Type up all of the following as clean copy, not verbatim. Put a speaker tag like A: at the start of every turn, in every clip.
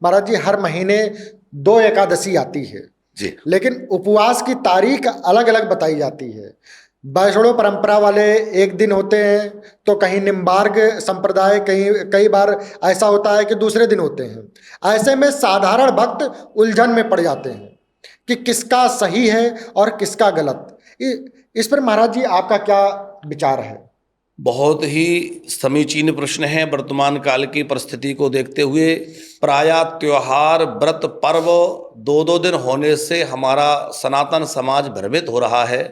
A: महाराज जी हर महीने 2 एकादशी आती है
B: जी।
A: लेकिन उपवास की तारीख अलग अलग बताई जाती है। वैष्णव परंपरा वाले एक दिन होते हैं, तो कहीं निम्बार्क संप्रदाय कहीं कई बार ऐसा होता है कि दूसरे दिन होते हैं। ऐसे में साधारण भक्त उलझन में पड़ जाते हैं कि किसका सही है और किसका गलत। इस पर महाराज जी आपका क्या विचार है?
B: बहुत ही समीचीन प्रश्न है। वर्तमान काल की परिस्थिति को देखते हुए प्रायः त्योहार, व्रत, पर्व 2-2 दिन होने से हमारा सनातन समाज भ्रमित हो रहा है।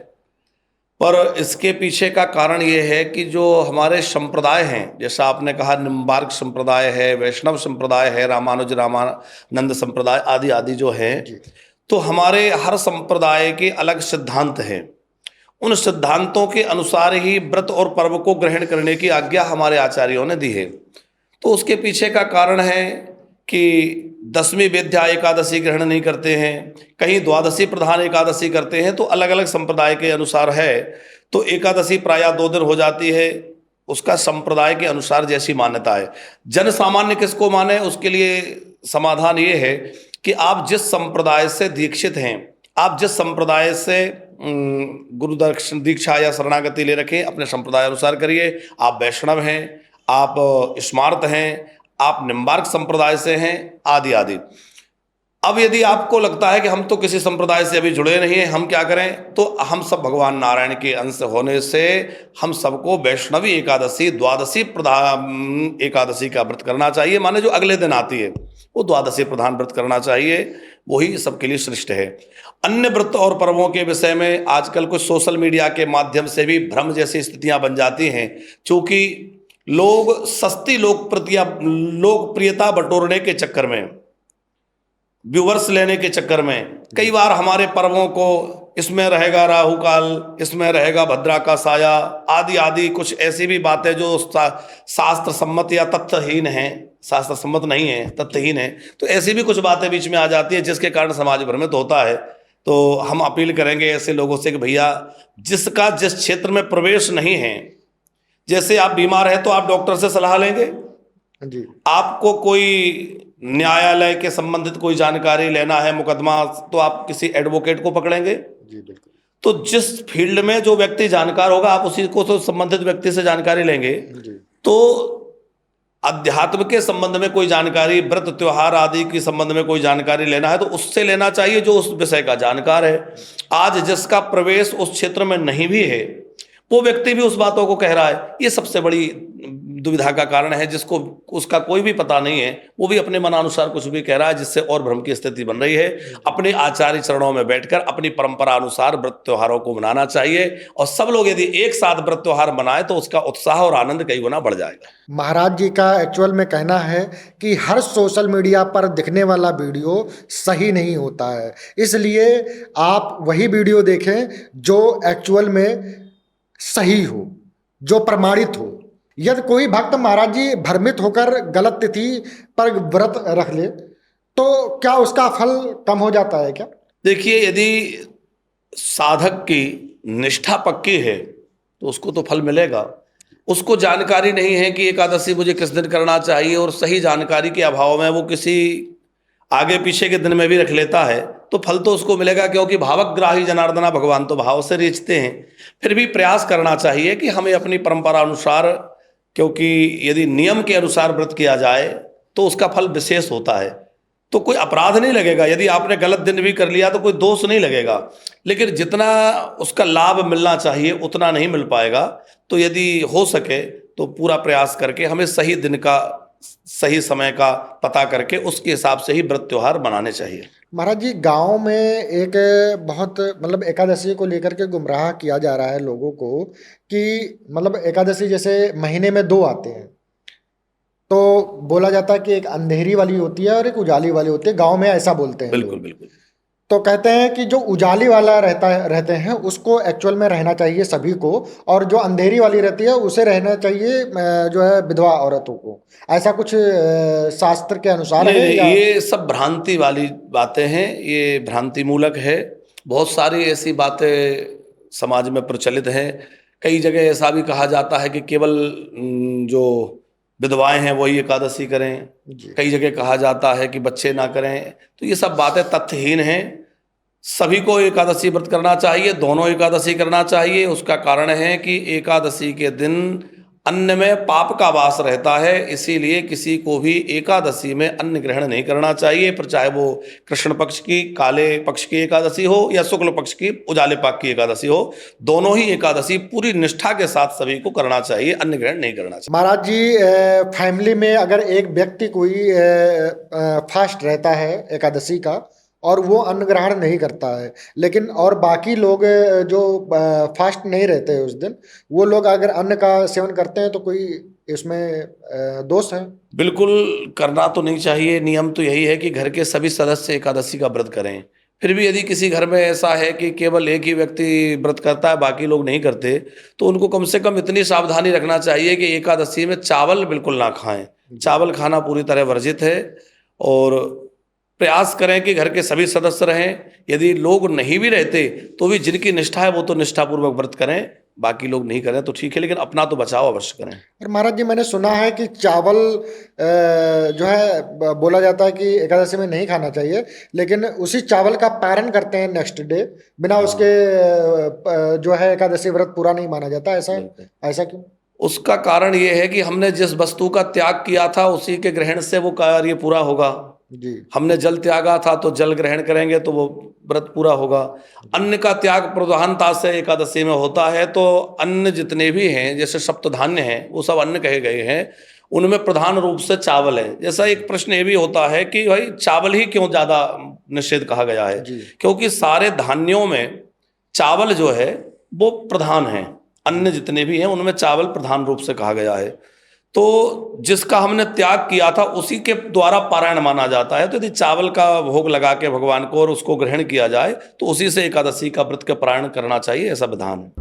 B: पर इसके पीछे का कारण ये है कि जो हमारे संप्रदाय हैं, जैसा आपने कहा निम्बार्क संप्रदाय है, वैष्णव संप्रदाय है, रामानंद संप्रदाय आदि आदि जो है, तो हमारे हर संप्रदाय के अलग सिद्धांत हैं। उन सिद्धांतों के अनुसार ही व्रत और पर्व को ग्रहण करने की आज्ञा हमारे आचार्यों ने दी है। तो उसके पीछे का कारण है कि 10वीं विद्या एकादशी ग्रहण नहीं करते हैं, कहीं द्वादशी प्रधान एकादशी करते हैं, तो अलग अलग संप्रदाय के अनुसार है। तो एकादशी प्रायः 2 दिन हो जाती है, उसका संप्रदाय के अनुसार जैसी मान्यता है। जन सामान्य किसको माने, उसके लिए समाधान ये है कि आप जिस संप्रदाय से दीक्षित हैं, आप जिस संप्रदाय से गुरु दर्शन दीक्षा या शरणागति ले रखें, अपने संप्रदाय अनुसार करिए। आप वैष्णव हैं, आप स्मार्त हैं, आप निम्बार्क संप्रदाय से हैं, आदि आदि। अब यदि आपको लगता है कि हम तो किसी संप्रदाय से अभी जुड़े नहीं हैं, हम क्या करें, तो हम सब भगवान नारायण के अंश होने से हम सबको वैष्णवी एकादशी, द्वादशी प्रधान एकादशी का व्रत करना चाहिए। माने जो अगले दिन आती है वो द्वादशी प्रधान व्रत करना चाहिए, वही सबके लिए श्रेष्ठ है। अन्य व्रत और पर्वों के विषय में आजकल कुछ सोशल मीडिया के माध्यम से भी भ्रम जैसी स्थितियां बन जाती हैं, क्योंकि लोग सस्ती लोकप्रियता बटोरने के चक्कर में, व्यूवर्स लेने के चक्कर में कई बार हमारे पर्वों को इसमें रहेगा राहु काल, इसमें रहेगा भद्रा का साया, आदि आदि कुछ ऐसी भी बातें जो शास्त्र सम्मत या तथ्यहीन है, शास्त्र सम्मत नहीं है, तथ्यहीन है, तो ऐसी भी कुछ बातें बीच में आ जाती है जिसके कारण समाज भ्रमित होता है। तो हम अपील करेंगे ऐसे लोगों से कि भैया, जिसका जिस क्षेत्र में प्रवेश नहीं है, जैसे आप बीमार हैं तो आप डॉक्टर से सलाह लेंगे जी। आपको कोई न्यायालय के संबंधित कोई जानकारी लेना है, मुकदमा, तो आप किसी एडवोकेट को पकड़ेंगे जी। बिल्कुल। तो जिस फील्ड में जो व्यक्ति जानकार होगा, आप उसी को तो संबंधित व्यक्ति से जानकारी लेंगे जी। तो अध्यात्म के संबंध में कोई जानकारी, व्रत त्योहार आदि के संबंध में कोई जानकारी लेना है तो उससे लेना चाहिए जो उस विषय का जानकार है। आज जिसका प्रवेश उस क्षेत्र में नहीं भी है, वो व्यक्ति भी उस बातों को कह रहा है, ये सबसे बड़ी दुविधा का कारण है। जिसको उसका कोई भी पता नहीं है, वो भी अपने मनानुसार कुछ भी कह रहा है, जिससे और भ्रम की स्थिति बन रही है। अपने आचार्य चरणों में बैठकर अपनी परंपरा अनुसार व्रत त्योहारों को मनाना चाहिए, और सब लोग यदि एक साथ व्रत त्योहार मनाए तो उसका उत्साह और आनंद कई गुना बढ़ जाएगा।
A: महाराज जी का एक्चुअल में कहना है कि हर सोशल मीडिया पर दिखने वाला वीडियो सही नहीं होता है, इसलिए आप वही वीडियो देखें जो एक्चुअल में सही हो, जो प्रमाणित हो। यदि कोई भक्त महाराज जी भ्रमित होकर गलत तिथि पर व्रत रख ले तो क्या उसका फल कम हो जाता है क्या?
B: देखिए, यदि साधक की निष्ठा पक्की है तो उसको तो फल मिलेगा। उसको जानकारी नहीं है कि एकादशी मुझे किस दिन करना चाहिए, और सही जानकारी के अभाव में वो किसी आगे पीछे के दिन में भी रख लेता है, तो फल तो उसको मिलेगा, क्योंकि भावग्राही जनार्दना, भगवान तो भाव से रीझते हैं। फिर भी प्रयास करना चाहिए कि हमें अपनी परंपरा अनुसार, क्योंकि यदि नियम के अनुसार व्रत किया जाए तो उसका फल विशेष होता है, तो कोई अपराध नहीं लगेगा। यदि आपने गलत दिन भी कर लिया तो कोई दोष नहीं लगेगा, लेकिन जितना उसका लाभ मिलना चाहिए उतना नहीं मिल पाएगा। तो यदि हो सके तो पूरा प्रयास करके हमें सही दिन का, सही समय का पता करके उसके हिसाब से ही व्रत त्योहार मनाने चाहिए।
A: महाराज जी, गांव में एक बहुत मतलब एकादशी को लेकर के गुमराह किया जा रहा है लोगों को कि मतलब एकादशी जैसे महीने में 2 आते हैं, तो बोला जाता है कि एक अंधेरी वाली होती है और एक उजाली वाली होती है, गांव में ऐसा बोलते हैं।
B: बिल्कुल बिल्कुल।
A: तो कहते हैं कि जो उजाली वाला रहते हैं उसको एक्चुअल में रहना चाहिए सभी को, और जो अंधेरी वाली रहती है उसे रहना चाहिए जो है विधवा औरतों को। ऐसा कुछ शास्त्र के अनुसार है या?
B: ये सब भ्रांति वाली बातें हैं, ये भ्रांति मूलक है। बहुत सारी ऐसी बातें समाज में प्रचलित हैं। कई जगह ऐसा भी कहा जाता है कि केवल जो विधवाएं हैं वही एकादशी करें,
A: जी।
B: कई जगह कहा जाता है कि बच्चे ना करें, तो ये सब बातें तथ्यहीन हैं। सभी को एकादशी व्रत करना चाहिए, दोनों एकादशी करना चाहिए। उसका कारण है कि एकादशी के दिन अन्न में पाप का वास रहता है, इसीलिए किसी को भी एकादशी में अन्न ग्रहण नहीं करना चाहिए, पर चाहे वो कृष्ण पक्ष की काले पक्ष की एकादशी हो या शुक्ल पक्ष की उजाले पाक की एकादशी हो, दोनों ही एकादशी पूरी निष्ठा के साथ सभी को करना चाहिए, अन्न ग्रहण नहीं करना चाहिए।
A: महाराज जी, फैमिली में अगर एक व्यक्ति कोई फास्ट रहता है एकादशी का और वो अन्न ग्रहण नहीं करता है, लेकिन और बाकी लोग जो फास्ट नहीं रहते उस दिन, वो लोग अगर अन्न का सेवन करते हैं तो कोई इसमें दोष है?
B: बिल्कुल करना तो नहीं चाहिए। नियम तो यही है कि घर के सभी सदस्य एकादशी का व्रत करें। फिर भी यदि किसी घर में ऐसा है कि केवल एक ही व्यक्ति व्रत करता है, बाकी लोग नहीं करते, तो उनको कम से कम इतनी सावधानी रखना चाहिए कि एकादशी में चावल बिल्कुल ना खाएं। चावल खाना पूरी तरह वर्जित है, और प्रयास करें कि घर के सभी सदस्य रहें। यदि लोग नहीं भी रहते तो भी जिनकी निष्ठा है वो तो निष्ठापूर्वक व्रत करें, बाकी लोग नहीं करें तो ठीक है, लेकिन अपना तो बचाव अवश्य करें।
A: और महाराज जी, मैंने सुना है कि चावल जो है बोला जाता है कि एकादशी में नहीं खाना चाहिए, लेकिन उसी चावल का पारण करते हैं नेक्स्ट डे, बिना उसके जो है एकादशी व्रत पूरा नहीं माना जाता। ऐसा क्यों?
B: उसका कारण ये है कि हमने जिस वस्तु का त्याग किया था उसी के ग्रहण से वो कार्य पूरा होगा।
A: जी।
B: हमने जल त्यागा था तो जल ग्रहण करेंगे तो वो व्रत पूरा होगा। अन्न का त्याग प्रधानता से एकादशी में होता है, तो अन्न जितने भी हैं, जैसे सप्तधान्य हैं, वो सब अन्न कहे गए हैं, उनमें प्रधान रूप से चावल है। जैसा एक प्रश्न ये भी होता है कि भाई चावल ही क्यों ज्यादा निषेध कहा गया है? क्योंकि सारे धान्यों में चावल जो है वो प्रधान है। अन्न जितने भी हैं उनमें चावल प्रधान रूप से कहा गया है, तो जिसका हमने त्याग किया था उसी के द्वारा पारायण माना जाता है। तो यदि चावल का भोग लगा के भगवान को और उसको ग्रहण किया जाए तो उसी से एकादशी का व्रत के पारायण करना चाहिए, ऐसा विधान है।